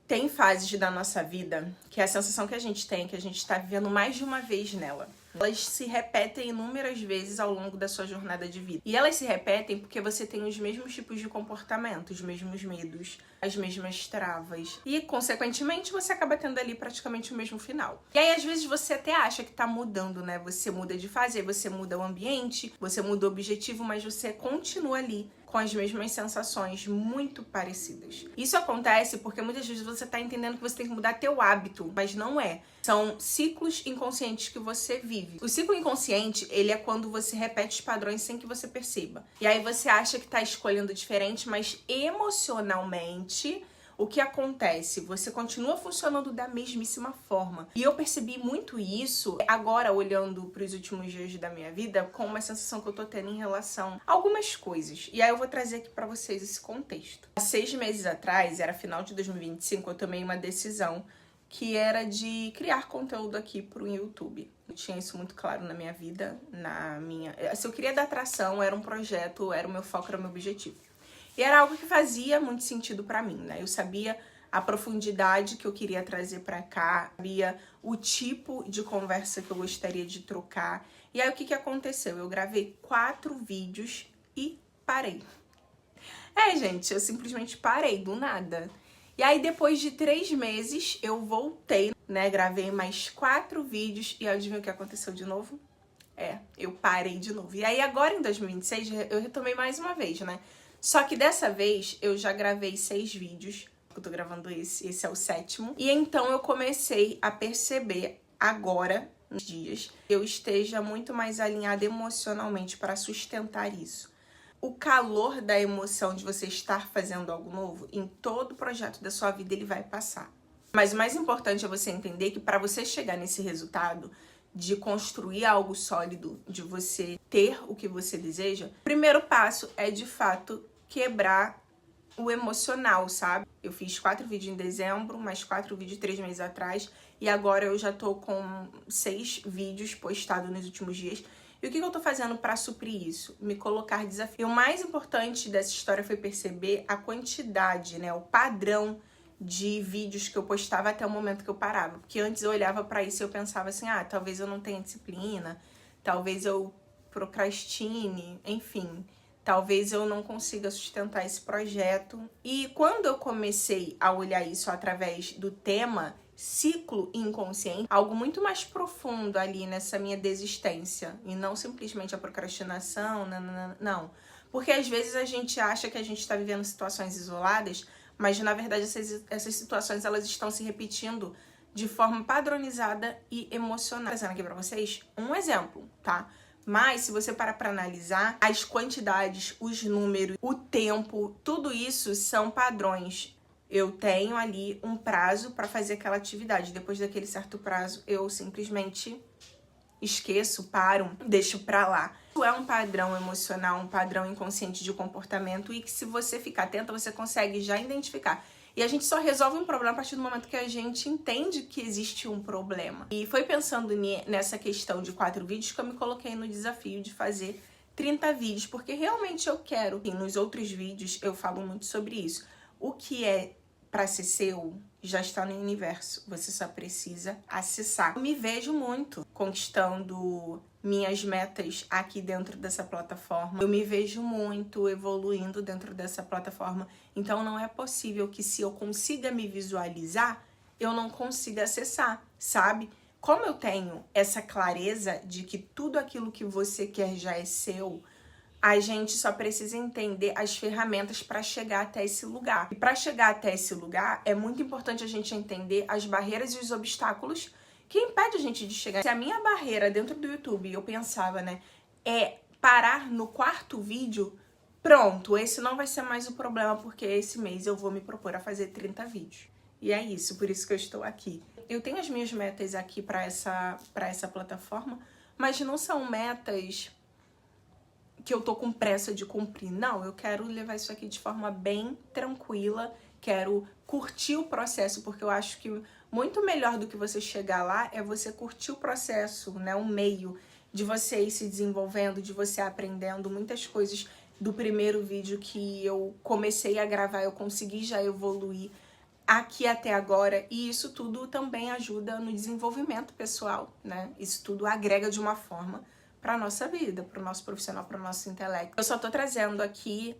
Tem fases da nossa vida que a sensação que a gente tem é que a gente está vivendo mais de uma vez nela. Elas se repetem inúmeras vezes ao longo da sua jornada de vida. E elas se repetem porque você tem os mesmos tipos de comportamento, os mesmos medos, as mesmas travas. E, consequentemente, você acaba tendo ali praticamente o mesmo final. E aí, às vezes, você até acha que tá mudando, né? Você muda de fase, você muda o ambiente, você muda o objetivo, mas você continua ali com as mesmas sensações muito parecidas. Isso acontece porque muitas vezes você tá entendendo que você tem que mudar teu hábito, mas não é. São ciclos inconscientes que você vive. O ciclo inconsciente, ele é quando você repete os padrões sem que você perceba. E aí você acha que tá escolhendo diferente, mas emocionalmente, o que acontece? Você continua funcionando da mesmíssima forma. E eu percebi muito isso agora, olhando para os últimos dias da minha vida, com uma sensação que eu tô tendo em relação a algumas coisas. E aí eu vou trazer aqui para vocês esse contexto. Há 6 meses atrás, era final de 2025, eu tomei uma decisão que era de criar conteúdo aqui pro YouTube. Eu tinha isso muito claro na minha vida, se eu queria dar atração, era um projeto, era o meu foco, era o meu objetivo. E era algo que fazia muito sentido pra mim, né? Eu sabia a profundidade que eu queria trazer pra cá, sabia o tipo de conversa que eu gostaria de trocar. E aí o que aconteceu? Eu gravei 4 vídeos e parei. Gente, eu simplesmente parei do nada. E aí, depois de 3 meses, eu voltei, né? Gravei mais 4 vídeos e adivinha o que aconteceu de novo? Eu parei de novo. E aí, agora em 2026, eu retomei mais uma vez, né? Só que dessa vez, eu já gravei 6 vídeos. Eu tô gravando esse é o 7º. E então, eu comecei a perceber agora, nos dias, que eu esteja muito mais alinhada emocionalmente para sustentar isso. O calor da emoção de você estar fazendo algo novo, em todo projeto da sua vida ele vai passar. Mas o mais importante é você entender que para você chegar nesse resultado de construir algo sólido, de você ter o que você deseja, o primeiro passo é de fato quebrar o emocional, sabe? Eu fiz 4 vídeos em dezembro, mais 4 vídeos 3 meses atrás, e agora eu já tô com 6 vídeos postados nos últimos dias. E o que eu tô fazendo pra suprir isso? Me colocar desafio. E o mais importante dessa história foi perceber a quantidade, né? O padrão de vídeos que eu postava até o momento que eu parava. Porque antes eu olhava pra isso e eu pensava assim, talvez eu não tenha disciplina, talvez eu procrastine, enfim, talvez eu não consiga sustentar esse projeto. E quando eu comecei a olhar isso através do tema ciclo inconsciente, algo muito mais profundo ali nessa minha desistência, e não simplesmente a procrastinação, não. Porque às vezes a gente acha que a gente está vivendo situações isoladas, mas na verdade essas situações elas estão se repetindo de forma padronizada e emocional. Trazendo aqui para vocês um exemplo, tá? Mas se você parar para analisar, as quantidades, os números, o tempo, tudo isso são padrões. Eu tenho ali um prazo para fazer aquela atividade. Depois daquele certo prazo, eu simplesmente esqueço, paro, deixo pra lá. Isso é um padrão emocional, um padrão inconsciente de comportamento e que se você ficar atenta, você consegue já identificar. E a gente só resolve um problema a partir do momento que a gente entende que existe um problema. E foi pensando nessa questão de 4 vídeos que eu me coloquei no desafio de fazer 30 vídeos, porque realmente eu quero. E nos outros vídeos eu falo muito sobre isso. O que é para ser seu já está no universo, você só precisa acessar. Eu me vejo muito conquistando minhas metas aqui dentro dessa plataforma. Eu me vejo muito evoluindo dentro dessa plataforma. Então não é possível que se eu consiga me visualizar, eu não consiga acessar, sabe? Como eu tenho essa clareza de que tudo aquilo que você quer já é seu, a gente só precisa entender as ferramentas para chegar até esse lugar. E para chegar até esse lugar, é muito importante a gente entender as barreiras e os obstáculos que impedem a gente de chegar. Se a minha barreira dentro do YouTube, eu pensava, né, é parar no 4º vídeo, pronto, esse não vai ser mais o problema, porque esse mês eu vou me propor a fazer 30 vídeos. E é isso, por isso que eu estou aqui. Eu tenho as minhas metas aqui para essa plataforma, mas não são metas que eu tô com pressa de cumprir. Não, eu quero levar isso aqui de forma bem tranquila, quero curtir o processo, porque eu acho que muito melhor do que você chegar lá é você curtir o processo, né? O meio de você ir se desenvolvendo, de você aprendendo muitas coisas do primeiro vídeo que eu comecei a gravar, eu consegui já evoluir aqui até agora, e isso tudo também ajuda no desenvolvimento pessoal, né? Isso tudo agrega de uma forma para nossa vida, para o nosso profissional, para o nosso intelecto. Eu só tô trazendo aqui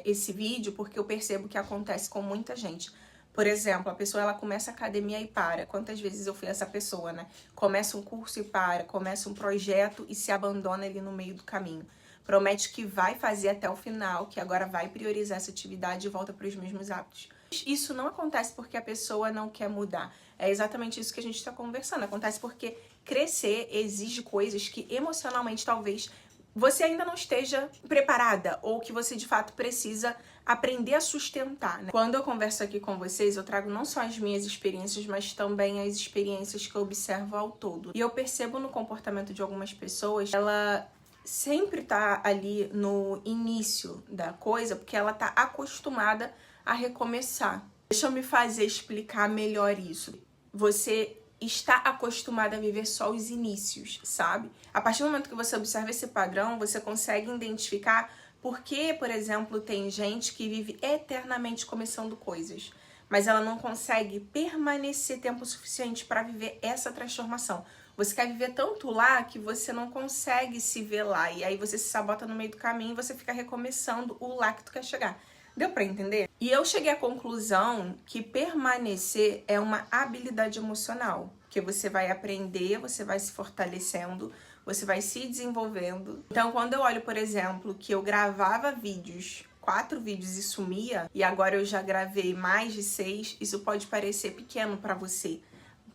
esse vídeo porque eu percebo que acontece com muita gente. Por exemplo, a pessoa ela começa a academia e para. Quantas vezes eu fui essa pessoa, né? Começa um curso e para, começa um projeto e se abandona ali no meio do caminho. Promete que vai fazer até o final, que agora vai priorizar essa atividade e volta para os mesmos hábitos. Isso não acontece porque a pessoa não quer mudar. É exatamente isso que a gente está conversando. Acontece porque crescer exige coisas que emocionalmente talvez você ainda não esteja preparada ou que você de fato precisa aprender a sustentar, né? Quando eu converso aqui com vocês, eu trago não só as minhas experiências, mas também as experiências que eu observo ao todo. E eu percebo no comportamento de algumas pessoas, ela sempre tá ali no início da coisa, porque ela tá acostumada a recomeçar. Deixa eu me fazer explicar melhor isso. Você está acostumada a viver só os inícios, sabe? A partir do momento que você observa esse padrão, você consegue identificar por que, por exemplo, tem gente que vive eternamente começando coisas, mas ela não consegue permanecer tempo suficiente para viver essa transformação. Você quer viver tanto lá que você não consegue se ver lá, e aí você se sabota no meio do caminho e você fica recomeçando o lá que tu quer chegar. Deu pra entender? E eu cheguei à conclusão que permanecer é uma habilidade emocional, que você vai aprender, você vai se fortalecendo, você vai se desenvolvendo. Então, quando eu olho, por exemplo, que eu gravava vídeos, 4 vídeos e sumia, e agora eu já gravei mais de 6, isso pode parecer pequeno pra você,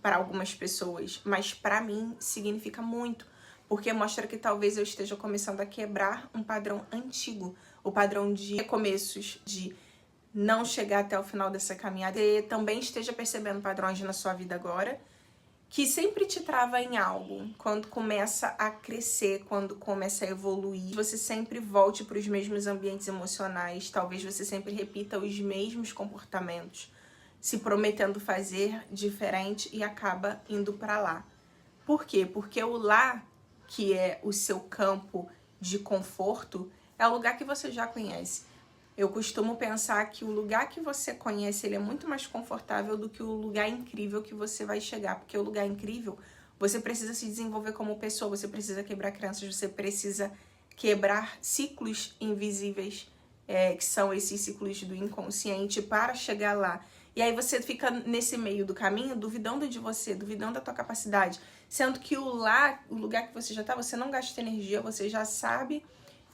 para algumas pessoas, mas pra mim significa muito, porque mostra que talvez eu esteja começando a quebrar um padrão antigo, o padrão de recomeços, de não chegar até o final dessa caminhada. E também esteja percebendo padrões na sua vida agora, que sempre te trava em algo. Quando começa a crescer, quando começa a evoluir, você sempre volte para os mesmos ambientes emocionais, talvez você sempre repita os mesmos comportamentos, se prometendo fazer diferente e acaba indo para lá. Por quê? Porque o lá, que é o seu campo de conforto, é o lugar que você já conhece. Eu costumo pensar que o lugar que você conhece, ele é muito mais confortável do que o lugar incrível que você vai chegar. Porque o lugar incrível, você precisa se desenvolver como pessoa, você precisa quebrar crenças, você precisa quebrar ciclos invisíveis, que são esses ciclos do inconsciente, para chegar lá. E aí você fica nesse meio do caminho, duvidando de você, duvidando da tua capacidade. Sendo que o lugar que você já tá, você não gasta energia, você já sabe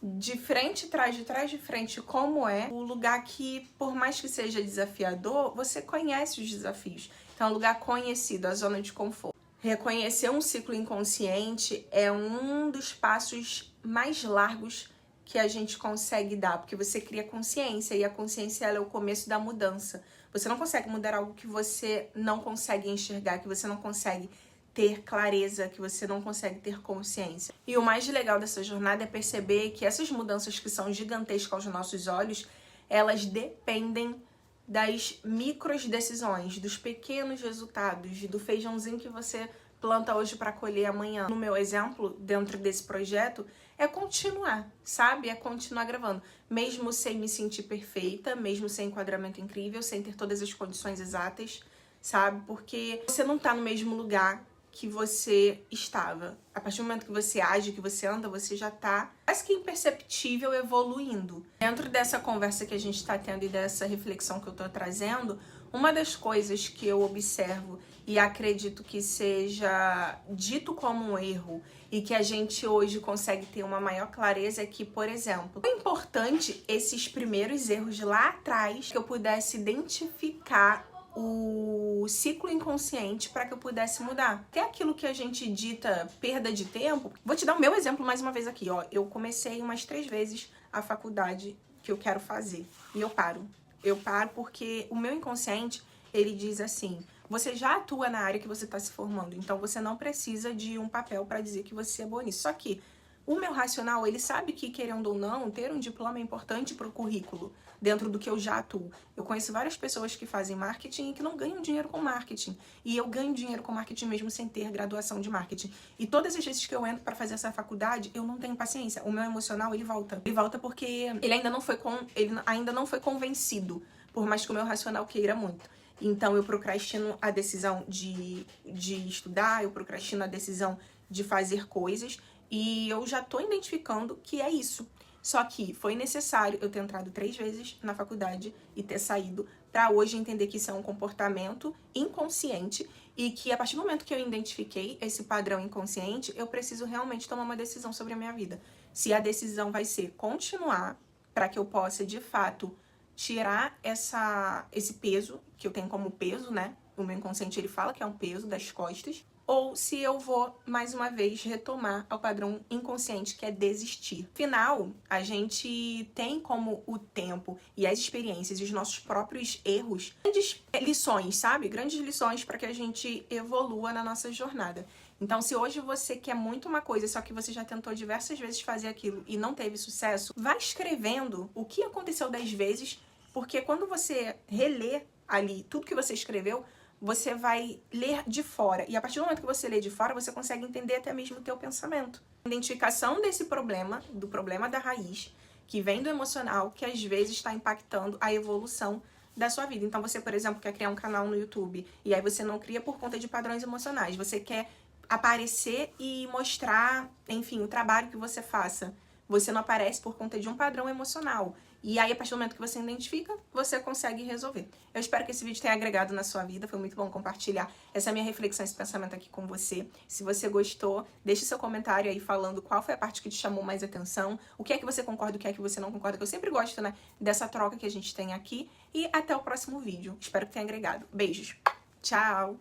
de frente, trás de frente, como é o lugar que, por mais que seja desafiador, você conhece os desafios. Então é um lugar conhecido, a zona de conforto. Reconhecer um ciclo inconsciente é um dos passos mais largos que a gente consegue dar, porque você cria consciência, e a consciência ela é o começo da mudança. Você não consegue mudar algo que você não consegue enxergar, que você não consegue ter clareza, que você não consegue ter consciência. E o mais legal dessa jornada é perceber que essas mudanças que são gigantescas aos nossos olhos, elas dependem das micros decisões, dos pequenos resultados, do feijãozinho que você planta hoje para colher amanhã. No meu exemplo, dentro desse projeto, é continuar, sabe? É continuar gravando. Mesmo sem me sentir perfeita, mesmo sem enquadramento incrível, sem ter todas as condições exatas, sabe? Porque você não tá no mesmo lugar que você estava. A partir do momento que você age, que você anda, você já tá quase que imperceptível evoluindo. Dentro dessa conversa que a gente tá tendo e dessa reflexão que eu tô trazendo, uma das coisas que eu observo e acredito que seja dito como um erro e que a gente hoje consegue ter uma maior clareza é que, por exemplo, é importante esses primeiros erros lá atrás que eu pudesse identificar o ciclo inconsciente para que eu pudesse mudar. Até aquilo que a gente dita perda de tempo. Vou te dar o meu exemplo mais uma vez aqui, ó. Eu comecei umas 3 vezes a faculdade que eu quero fazer e eu paro. Eu paro porque o meu inconsciente, ele diz assim: você já atua na área que você está se formando, então você não precisa de um papel para dizer que você é boa nisso. Só que o meu racional, ele sabe que, querendo ou não, ter um diploma é importante para o currículo, dentro do que eu já atuo. Eu conheço várias pessoas que fazem marketing e que não ganham dinheiro com marketing. E eu ganho dinheiro com marketing mesmo sem ter graduação de marketing. E todas as vezes que eu entro para fazer essa faculdade, eu não tenho paciência. O meu emocional, ele volta. Ele volta porque ele ainda não foi convencido, por mais que o meu racional queira muito. Então eu procrastino a decisão de estudar, eu procrastino a decisão de fazer coisas, e eu já tô identificando que é isso. Só que foi necessário eu ter entrado 3 vezes na faculdade e ter saído para hoje entender que isso é um comportamento inconsciente e que a partir do momento que eu identifiquei esse padrão inconsciente, eu preciso realmente tomar uma decisão sobre a minha vida. Se a decisão vai ser continuar para que eu possa, de fato, tirar esse peso, que eu tenho como peso, né? O meu inconsciente, ele fala que é um peso das costas. Ou se eu vou, mais uma vez, retomar ao padrão inconsciente, que é desistir. Afinal, a gente tem como o tempo e as experiências e os nossos próprios erros, grandes lições, sabe? Grandes lições para que a gente evolua na nossa jornada. Então, se hoje você quer muito uma coisa, só que você já tentou diversas vezes fazer aquilo e não teve sucesso, vá escrevendo o que aconteceu 10 vezes, porque quando você relê ali tudo que você escreveu, você vai ler de fora. E a partir do momento que você lê de fora, você consegue entender até mesmo o teu pensamento. Identificação desse problema, do problema da raiz, que vem do emocional, que às vezes está impactando a evolução da sua vida. Então você, por exemplo, quer criar um canal no YouTube, e aí você não cria por conta de padrões emocionais. Você quer aparecer e mostrar, enfim, o trabalho que você faça. Você não aparece por conta de um padrão emocional. E aí, a partir do momento que você identifica, você consegue resolver. Eu espero que esse vídeo tenha agregado na sua vida. Foi muito bom compartilhar essa minha reflexão, esse pensamento aqui com você. Se você gostou, deixe seu comentário aí falando qual foi a parte que te chamou mais atenção, o que é que você concorda, o que é que você não concorda, que eu sempre gosto, né, dessa troca que a gente tem aqui. E até o próximo vídeo. Espero que tenha agregado. Beijos. Tchau!